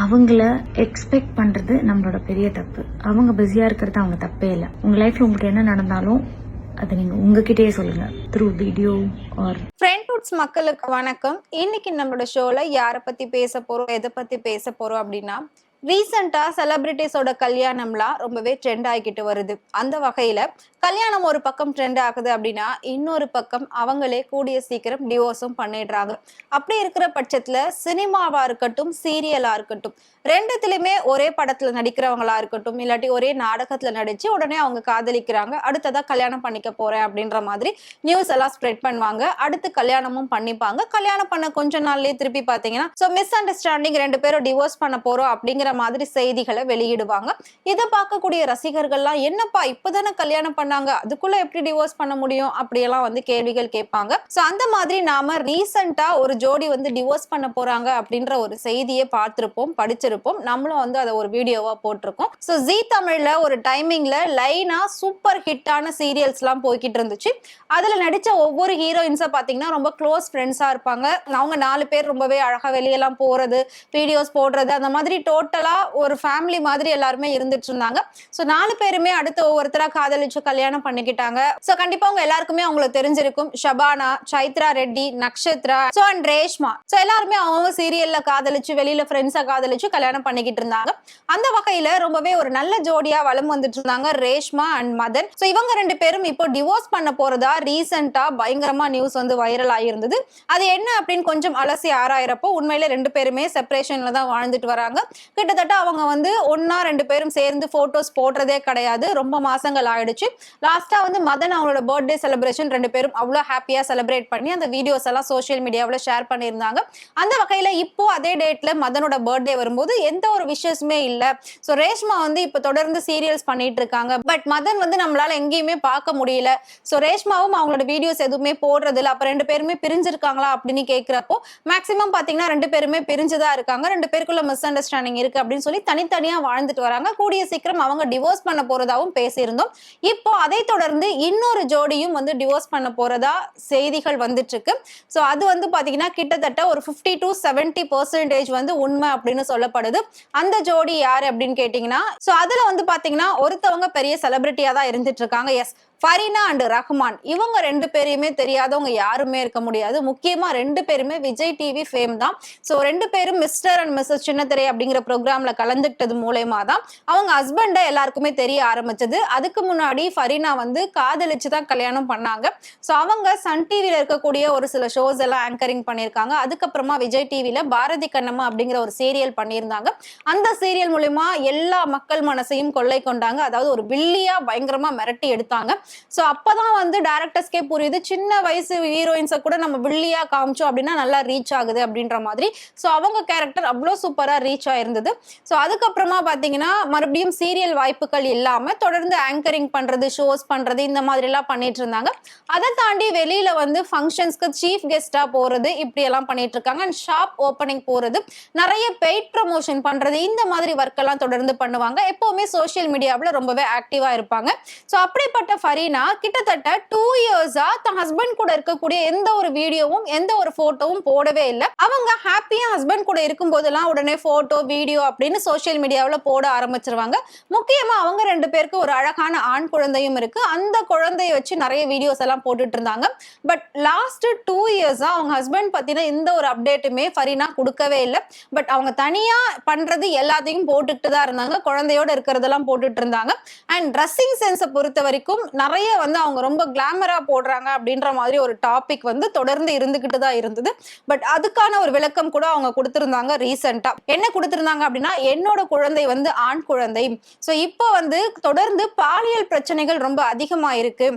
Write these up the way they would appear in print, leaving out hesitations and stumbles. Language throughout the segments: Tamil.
அவங்கள எக்ஸ்பெக்ட் பண்றது நம்மளோட பெரிய தப்பு. அவங்க பிஸியா இருக்கிறது அவங்க தப்பே இல்லை. உங்க லைஃப்ல உங்களுக்கு என்ன நடந்தாலும் அதை நீங்க உங்ககிட்டயே சொல்லுங்க, த்ரூ வீடியோ ஆர். ஃப்ரெண்ட்ஹுட்ஸ் மக்களுக்கு வணக்கம். இன்னைக்கு நம்மளோட ஷோல யாரை பத்தி பேச போறோம், எதை பத்தி பேச போறோம் அப்படின்னா, ரீசெண்டா செலிபிரிட்டிஸோட கல்யாணம்லாம் ரொம்பவே ட்ரெண்ட் ஆகிக்கிட்டு வருது. அந்த வகையில கல்யாணம் ஒரு பக்கம் ட்ரெண்ட் ஆகுது அப்படின்னா, இன்னொரு பக்கம் அவங்களே கூடிய சீக்கிரம் டிவோர்ஸும் பண்ணிடுறாங்க. அப்படி இருக்கிற பட்சத்துல சினிமாவா இருக்கட்டும், சீரியலா இருக்கட்டும், ரெண்டுத்திலுமே ஒரே படத்துல நடிக்கிறவங்களா இருக்கட்டும், இல்லாட்டி ஒரே நாடகத்துல நடிச்சு உடனே அவங்க காதலிக்கிறாங்க, அடுத்ததா கல்யாணம் பண்ணிக்க போறேன் அப்படின்ற மாதிரி நியூஸ் எல்லாம் ஸ்ப்ரெட் பண்ணுவாங்க. அடுத்து கல்யாணமும் பண்ணிப்பாங்க. கல்யாணம் பண்ண கொஞ்ச நாள்லயே திருப்பி பாத்தீங்கன்னா மிஸ் அண்டர்ஸ்டாண்டிங், 2 பேரும் டிவோர்ஸ் பண்ண போறோம் அப்படிங்கிற மாதிரி செய்திகளை வெளியிடுவாங்க. இதை பார்க்கக்கூடிய ரசிகர்கள்லாம், என்னப்பா இப்பதானே கல்யாணம் பண்ணாங்க, அதுக்குள்ள எப்படி டிவோர்ஸ் பண்ண முடியும் அப்படியெல்லாம் வந்து கேள்விகள் கேட்பாங்க. சோ அந்த மாதிரி நாம ரீசெண்டா ஒரு ஜோடி வந்து டிவோர்ஸ் பண்ண போறாங்க அப்படின்ற ஒரு செய்தியை பார்த்திருப்போம், படிச்சிருப்போம். நம்மளும் வந்து அதை ஒரு வீடியோவா போட்டிருக்கோம். சோ ஜீ தமிழ்ல ஒரு டைமிங்ல லைனா சூப்பர் ஹிட்டான சீரியல்ஸ் எல்லாம் போய்கிட்டு இருந்துச்சு. அதுல நடிச்ச ஒவ்வொரு ஹீரோயின்ஸா பாத்தீங்கன்னா ரொம்ப க்ளோஸ் ஃப்ரெண்ட்ஸா இருப்பாங்க. அவங்க 4 பேர் ரொம்பவே அழகா வெளியெல்லாம் போறது, வீடியோஸ் போடுறது, அந்த மாதிரி டோட்டலா ஒரு ஃபேமிலி மாதிரி எல்லாருமே இருந்துட்டு இருந்தாங்க. சோ 4 பேருமே அடுத்து ஒவ்வொருத்தரா காதலிச்சு கல்யாணம் பண்ணிக்கிட்டாங்க. சோ கண்டிப்பா அவங்க எல்லாருக்குமே அவங்களுக்கு தெரிஞ்சிருக்கும். Shabana, Chaitra Reddy, Nakshatra, so and Reshma, so எல்லாருமே அவங்க சீரியல்ல காதலிச்சு, வெளியில ஃப்ரெண்ட்ஸா காதலிச்சு கல்யாணம் பண்ணிக்கிட்டு இருந்தாங்க. அந்த வகையில ரொம்பவே ஒரு நல்ல ஜோடியா வலம் வந்துட்டு இருந்தாங்க ரேஷ்மா அண்ட் மதன். சோ இவங்க 2 பேரும் இப்போ டிவோர்ஸ் பண்ண போறதா ரீசெண்டா பயங்கரமா நியூஸ் வந்து வைரல் ஆயிருந்தது. அது என்ன அப்படின்னு கொஞ்சம் அலசி ஆராயிரப்போ உண்மையில 2 பேருமே செப்பரேஷன்ல தான் வாழ்ந்துட்டு வராங்க. கிட்டத்தட்ட அவங்க வந்து ஒன்னா 2 பேரும் சேர்ந்து போட்டோஸ் போடுறதே கிடையாது. ரொம்ப மாசங்கள் ஆயிடுச்சு. லாஸ்டா வந்து மதன் அவங்களோட பர்த்டே செலிப்ரேஷன் 2 பேரும் அவ்வளவு ஹாப்பியா செலிப்ரேட் பண்ணி அந்த வீடியோஸ் எல்லாம் சோசியல் மீடியாவுல ஷேர் பண்ணியிருந்தாங்க. அந்த வகையில இப்போ அதே டேட்ல மதனோட பர்த்டே வரும்போது எந்த ஒரு விஷயமே இல்ல. சோ ரேஷ்மா வந்து இப்ப தொடர்ந்து சீரியல்ஸ் பண்ணிட்டு இருக்காங்க. பட் மதன் வந்து நம்மளால எங்கேயுமே பார்க்க முடியல. சோ ரேஷ்மாவும் அவங்களோட வீடியோஸ் எதுவுமே போடுறது இல்ல. அப்ப 2 பேருமே பிரிஞ்சிருக்காங்களா அப்படின்னு கேட்கிறப்போ மேக்சிமம் பாத்தீங்கன்னா 2 பேருமே பிரிஞ்சுதான் இருக்காங்க. 2 பேருக்குள்ள மிஸ் அண்டர்ஸ்டாண்டிங் இருக்கு அப்படின்னு சொல்லி தனித்தனியா வாழ்ந்துட்டு வராங்க. கூடிய சீக்கிரம் அவங்க டிவோர்ஸ் பண்ண போறதாவும் பேசியிருந்தோம். இப்போ அதை தொடர்ந்து இன்னொரு ஜோடியும் வந்து டிவோர்ஸ் பண்ண போறதா செய்திகள் வந்துட்டு இருக்கு. சோ அது வந்து பாத்தீங்கன்னா கிட்டத்தட்ட ஒரு 50 to 70% வந்து உண்மை அப்படின்னு சொல்லப்படுது. அந்த ஜோடி யாரு அப்படின்னு கேட்டீங்கன்னா, சோ அதுல வந்து பாத்தீங்கன்னா ஒருத்தவங்க பெரிய செலிபிரிட்டியா தான் இருந்துட்டு இருக்காங்க. Yes, Fareena and Rahman. இவங்க 2 பேரையுமே தெரியாதவங்க யாருமே இருக்க முடியாது. முக்கியமா 2 பேருமே விஜய் டிவி ஃபேம் தான். சோ 2 பேரும் மிஸ்டர் அண்ட் மிஸ்ஸஸ் சின்னத்திரை அப்படிங்கிற ப்ரோக்ராம்ல கலந்துக்கிட்டது மூலமா தான் அவங்க ஹஸ்பண்ட எல்லாருக்குமே தெரிய ஆரம்பிச்சது. அதுக்கு முன்னாடி ஃபரீனா வந்து காதலிச்சு தான் கல்யாணம் பண்ணாங்க. சோ அவங்க சன் டிவில இருக்கக்கூடிய ஒரு சில ஷோஸ் எல்லாம் ஆங்கரிங் பண்ணியிருக்காங்க. அதுக்கப்புறமா விஜய் டிவில பாரதி கண்ணம்மா அப்படிங்கிற ஒரு சீரியல் பண்ணியிருந்தாங்க. அந்த சீரியல் மூலமா எல்லா மக்கள் மனசையும் கொள்ளை கொண்டாங்க. அதாவது ஒரு வில்லியா பயங்கரமா மிரட்டி எடுத்தாங்க. சோ அப்பதான் வந்து டைரக்டர்ஸ்க்கே புரியுது, சின்ன வயசு ஹீரோயின்ஸை கூட நம்ம வில்லியா காமிச்சோம் அப்படின்னா நல்லா ரீச் ஆகுது அப்படின்ற மாதிரி. சோ அவங்க கேரக்டர் அவ்வளோ சூப்பரா ரீச் ஆயிருந்தது. சோ அதுக்கப்புறமா பாத்தீங்கன்னா மறுபடியும் சீரியல் வாய்ப்புகள் இல்லாம தொடர்ந்து ஆங்கரிங் பண்றது, ஷோஸ் பண்றது, இந்த மாதிரி எல்லாம் பண்ணிட்டு இருந்தாங்க. அதை தாண்டி வெளியில வந்து ஃபங்க்ஷன்ஸ்க்கு சீஃப் கெஸ்டா போறது, இப்படி எல்லாம் பண்ணிட்டு இருக்காங்க. அண்ட் ஷாப் ஓப்பனிங் போறது, நிறைய பெய்ட் ப்ரமோஷன் பண்றது, இந்த மாதிரி ஒர்க் எல்லாம் தொடர்ந்து பண்ணுவாங்க. எப்பவுமே சோசியல் மீடியாவில் ரொம்பவே ஆக்டிவா இருப்பாங்க. சோ அப்படிப்பட்ட ஃபரீனா கிட்டத்தட்ட 2 இயர்ஸா தன் ஹஸ்பண்ட் கூட இருக்கக்கூடிய எந்த ஒரு வீடியோவும் எந்த ஒரு போட்டோவும் போடவே இல்லை. அவங்க ஹாப்பியா ஹஸ்பண்ட் கூட இருக்கும் போதெல்லாம் உடனே போட்டோ, வீடியோ அப்படின்னு சோசியல் மீடியாவில் போட ஆரம்பிச்சிருவாங்க. முக்கியமா அவங்க 2 பேருக்கு ஒரு அழகான ஆண் குழந்தையும் இருக்கு. அந்த குழந்தைய வச்சு நிறைய வீடியோஸ் எல்லாம் போட்டுட்டு இருந்தாங்க. பட் லாஸ்ட் 2 இயர்ஸா அவங்க ஹஸ்பண்ட் பத்தின எந்த ஒரு அப்டேட்டுமே ஃபரீனா கொடுக்கவே இல்லை. பட் அவங்க தனியா பண்றது எல்லாத்தையும் போட்டுட்டு தான் இருந்தாங்க. குழந்தையோட இருக்கிறதெல்லாம் போட்டுட்டு இருந்தாங்க. அண்ட் ட்ரெஸ்ஸிங் சென்ஸை பொறுத்த வரைக்கும் நிறைய வந்து அவங்க ரொம்ப கிளாமரா போடுறாங்க அப்படின்ற மாதிரி ஒரு டாபிக் வந்து தொடர்ந்து இருந்துகிட்டு தான் இருந்தது. பட் அதுக்கான ஒரு விளக்கம் கூட அவங்க கொடுத்திருந்தாங்க ரீசெண்டா. என்ன கொடுத்திருந்தாங்க அப்படின்னா, என்னோட குழந்தை வந்து ஆண் குழந்தை. சோ இப்போ வந்து தொடர்ந்து பாலியல் பிரச்சனைகள் ரொம்ப அதிகமா இருக்கு.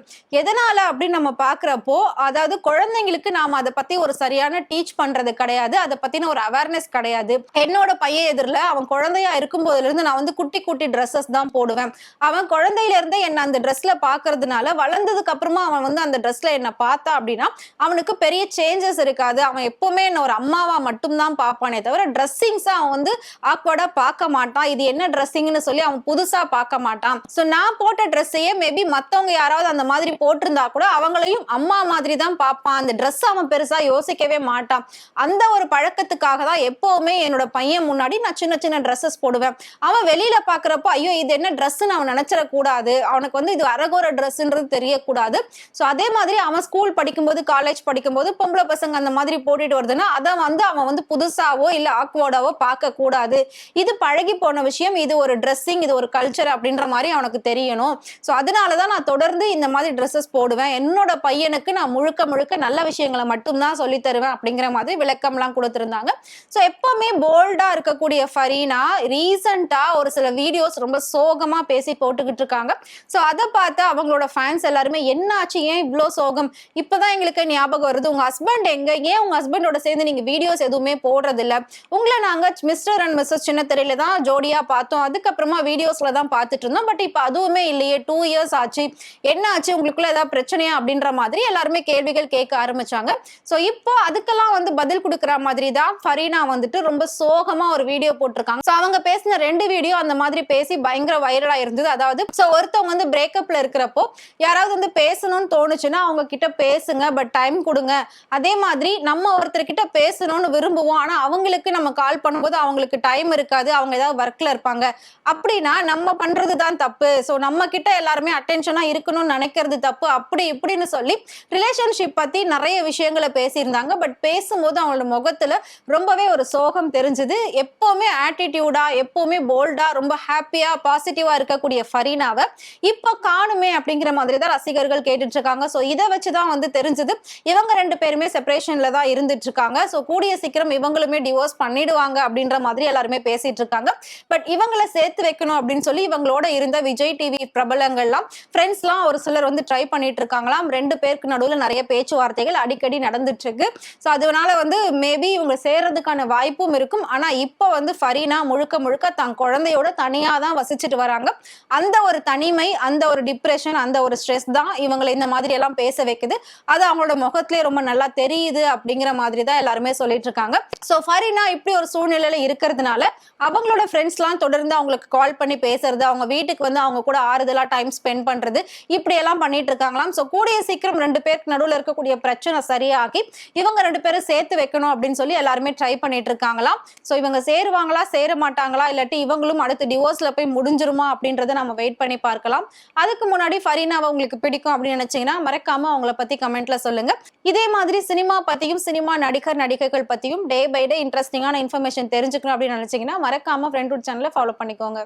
எதனால அப்படின்னு நம்ம பாக்குறப்போ, அதாவது குழந்தைங்களுக்கு நாம அதை பத்தி ஒரு சரியான டீச் பண்றது கிடையாது, அதை பத்தின ஒரு அவேர்னஸ் கிடையாது. என்னோட பையன் எதிரில அவன் குழந்தையா இருக்கும் போதுல இருந்து நான் வந்து குட்டி குட்டி ட்ரெஸ்ஸஸ் தான் போடுவேன். அவன் குழந்தையில இருந்தே என்ன அந்த ட்ரெஸ்ல பாக்குறது இருக்கிறதுனால வளர்ந்ததுக்கு அப்புறமா அவன் வந்து அந்த ட்ரெஸ்ல என்ன பார்த்தா அப்படின்னா அவனுக்கு பெரிய சேஞ்சஸ் இருக்காது. அவன் எப்பவுமே என்ன ஒரு அம்மாவா மட்டும்தான் பார்ப்பானே தவிர ட்ரெஸ்ஸிங்ஸா அவன் வந்து ஆக்வர்டா பார்க்க மாட்டான். இது என்ன ட்ரெஸ்ஸிங்னு சொல்லி அவன் புதுசா பார்க்க மாட்டான். சோ நான் போட்ட ட்ரெஸ்ஸையே மேபி மத்தவங்க யாராவது அந்த மாதிரி போட்டிருந்தா கூட அவங்களையும் அம்மா மாதிரி தான் பார்ப்பான். அந்த ட்ரெஸ் அவன் பெருசா யோசிக்கவே மாட்டான். அந்த ஒரு பழக்கத்துக்காக தான் எப்பவுமே என்னோட பையன் முன்னாடி நான் சின்ன சின்ன ட்ரெஸ்ஸஸ் போடுவேன். அவன் வெளியில பாக்குறப்போ ஐயோ இது என்ன ட்ரெஸ்ன்னு அவன் நினைச்சிடக்கூடாது. அவனுக்கு வந்து இது அரகோர ட்ரெஸ்ன்றது தெரியக்கூடாது. சோ அதே மாதிரி அவன் ஸ்கூல் படிக்கும்போது காலேஜ் படிக்கும்போது பொம்பளை பசங்க அந்த மாதிரி போட்டுட்டு வருதுன்னா அதை வந்து அவன் வந்து புதுசாவோ இல்ல ஆக்வர்டாவோ பார்க்க கூடாது. இது பழகி போன விஷயம், இது ஒரு ட்ரெஸ்ஸிங், இது ஒரு கல்ச்சர் அப்படின்ற மாதிரி அவனுக்கு தெரியணும். சோ அதனாலதான் நான் தொடர்ந்து இந்த மாதிரி ட்ரெஸ்ஸஸ் போடுவேன். என்னோட பையனுக்கு நான் முழுக்க முழுக்க நல்ல விஷயங்களை மட்டும்தான் சொல்லி தருவேன் அப்படிங்கிற மாதிரி விளக்கம்லாம் கொடுத்திருந்தாங்க. சோ எப்பவுமே போல்டா இருக்கக்கூடிய ஃபரீனா ரீசெண்டா ஒரு சில வீடியோஸ் ரொம்ப சோகமா பேசி போட்டுக்கிட்டு இருக்காங்க. சோ அதை பார்த்து அவங்களோட ஃபேன்ஸ் எல்லாருமே என்ன ஆச்சு, ஏன் இவ்வளோ சோகம், இப்பதான் எங்களுக்கு ஞாபகம் வருது, உங்க ஹஸ்பண்ட் எங்க, ஏன் உங்க ஹஸ்பண்டோட சேர்ந்து நீங்க வீடியோஸ் எதுவுமே போடுறது இல்ல, உங்களை நாங்க மிஸ்டர் அண்ட் மிஸ்ஸஸ் சின்னத்திரையில தான் ஜோடியா பார்த்தோம், அதுக்கப்புறமா வீடியோஸ்ல தான் பார்த்துட்டு இருந்தோம், பட் இப்ப அதுவுமே இல்லையே, 2 years ஆச்சு, என்ன ஆச்சு, உங்களுக்குள்ள ஏதாவது பிரச்சனையா அப்படின்ற மாதிரி எல்லாருமே கேள்விகள் கேட்க ஆரம்பிச்சாங்க. சோ இப்போ அதுக்கெல்லாம் வந்து பதில் கொடுக்குற மாதிரி தான் ஃபரீனா வந்துட்டு ரொம்ப சோகமா ஒரு வீடியோ போட்டிருக்காங்க. சோ அவங்க பேசின 2 வீடியோ அந்த மாதிரி பேசி பயங்கர வைரலா இருந்தது. அதாவது சோ ஒருத்தவங்க வந்து பிரேக்கப்ல இருக்கிறப்போ யாராவது வந்து பேசணும்னு தோணுச்சுன்னா அவங்க கிட்ட பேசுங்க, பட் டைம் கொடுங்க. அதே மாதிரி நம்ம ஒருத்தர்கிட்ட பேசணும்னு விரும்புவோம், ஆனா அவங்களுக்கு நம்ம கால் பண்ணும்போது அவங்களுக்கு டைம் இருக்காது, அவங்க ஏதாவது ஒர்க்ல இருப்பாங்க, அப்படின்னா நம்ம பண்றது தான் தப்பு. சோ நம்ம கிட்ட எல்லாருமே அட்டென்ஷனா இருக்கணும்னு நினைக்கிறது தப்பு, அப்படி இப்படின்னு சொல்லி ரிலேஷன்ஷிப் பத்தி நிறைய விஷயங்களை பேசியிருந்தாங்க. பட் பேசும்போது அவங்களோட முகத்துல ரொம்பவே ஒரு சோகம் தெரிஞ்சது. எப்பவுமே ஆட்டிடியூடா, எப்பவுமே போல்டா, ரொம்ப ஹாப்பியா பாசிட்டிவா இருக்கக்கூடிய ஃபரீனாவை இப்போ காணுமே அப்படிங்கிற மாதிரி தான் ரசிகர்கள் கேட்டுட்டு இருக்காங்க. சோ இதை வச்சுதான் வந்து தெரிஞ்சது இவங்க 2 பேருமே செப்பரேஷன்ல தான் இருந்துட்டு இருக்காங்க. சோ கூடிய சீக்கிரம் இவங்களுமே டிவோர்ஸ் பண்ணிடுவாங்க அப்படின்ற மாதிரி எல்லாருமே பேசிட்டு இருக்காங்க. பட் இவங்களை சேர்த்து வைக்கணும் அப்படின்னு சொல்லி இவங்களோட இருந்த விஜய் டிவி பிரபலங்கள்லாம் ஃப்ரெண்ட்ஸ்லாம் ஒரு சிலர் வந்து ட்ரை பண்ணிட்டு இருக்காங்களாம். 2 பேருக்கு நடுவில் நிறைய பேச்சுவார்த்தைகள் அடிக்கடி நடந்துட்டு இருக்கு. சோ அதனால வந்து மேபி இவங்க சேர்றதுக்கான வாய்ப்பும் இருக்கும். ஆனா இப்போ வந்து ஃபரீனா முழுக்க முழுக்க தன் குழந்தையோட தனியா தான் வசிச்சுட்டு வராங்க. அந்த ஒரு தனிமை, அந்த ஒரு டிப்ரெஷன், அந்த ஒரு ஸ்ட்ரெஸ் தான் இவங்களை இந்த மாதிரி எல்லாம் பேச வைக்குது. அது அவங்களோட முகத்திலே ரொம்ப நல்லா தெரியுது அப்படிங்கிற மாதிரி தான் எல்லாருமே சொல்லிட்டு இருக்காங்க. சோ ஃபரீனா இப்படி ஒரு சூழ்நிலையில இருக்கிறதுனால அவங்களோட ஃப்ரெண்ட்ஸ்லாம் தொடர்ந்து அவங்களுக்கு கால் பண்ணி பேசுறது, அவங்க வீட்டுக்கு வந்து அவங்க கூட ஆறுதலா டைம் ஸ்பெண்ட் பண்றது, இப்படி எல்லாம் பண்ணிட்டு இருக்காங்களாம். சோ கூடிய சீக்கிரம் 2 பேருக்கு நடுவில் இருக்கக்கூடிய பிரச்சனை சரியாகி இவங்க 2 பேரும் சேர்த்து வைக்கணும் அப்படின்னு சொல்லி எல்லாருமே ட்ரை பண்ணிட்டு இருக்காங்களாம். சோ இவங்க சேருவாங்களா, சேர மாட்டாங்களா, இல்லாட்டி இவங்களும் அடுத்து டிவோர்ஸ்ல போய் முடிஞ்சிருமா அப்படின்றத நம்ம வெயிட் பண்ணி பார்க்கலாம். அதுக்கு முன்னாடி ஃபரீனாவை உங்களுக்கு பிடிக்கும் அப்படின்னு நினைச்சீங்கன்னா மறக்காம அவங்கள பத்தி கமெண்ட்ல சொல்லுங்க. இதே மாதிரி சினிமா பத்தியும் சினிமா நடிகர் நடிகைகள் பத்தியும் டே பை டே இன்ட்ரெஸ்டிங்கான இன்ஃபர்மேஷன் தெரிஞ்சுக்கணும் அப்படின்னு நினைச்சீங்கன்னா மறக்காம ஃப்ரெண்ட் சேனலை ஃபாலோ பண்ணிக்கோங்க.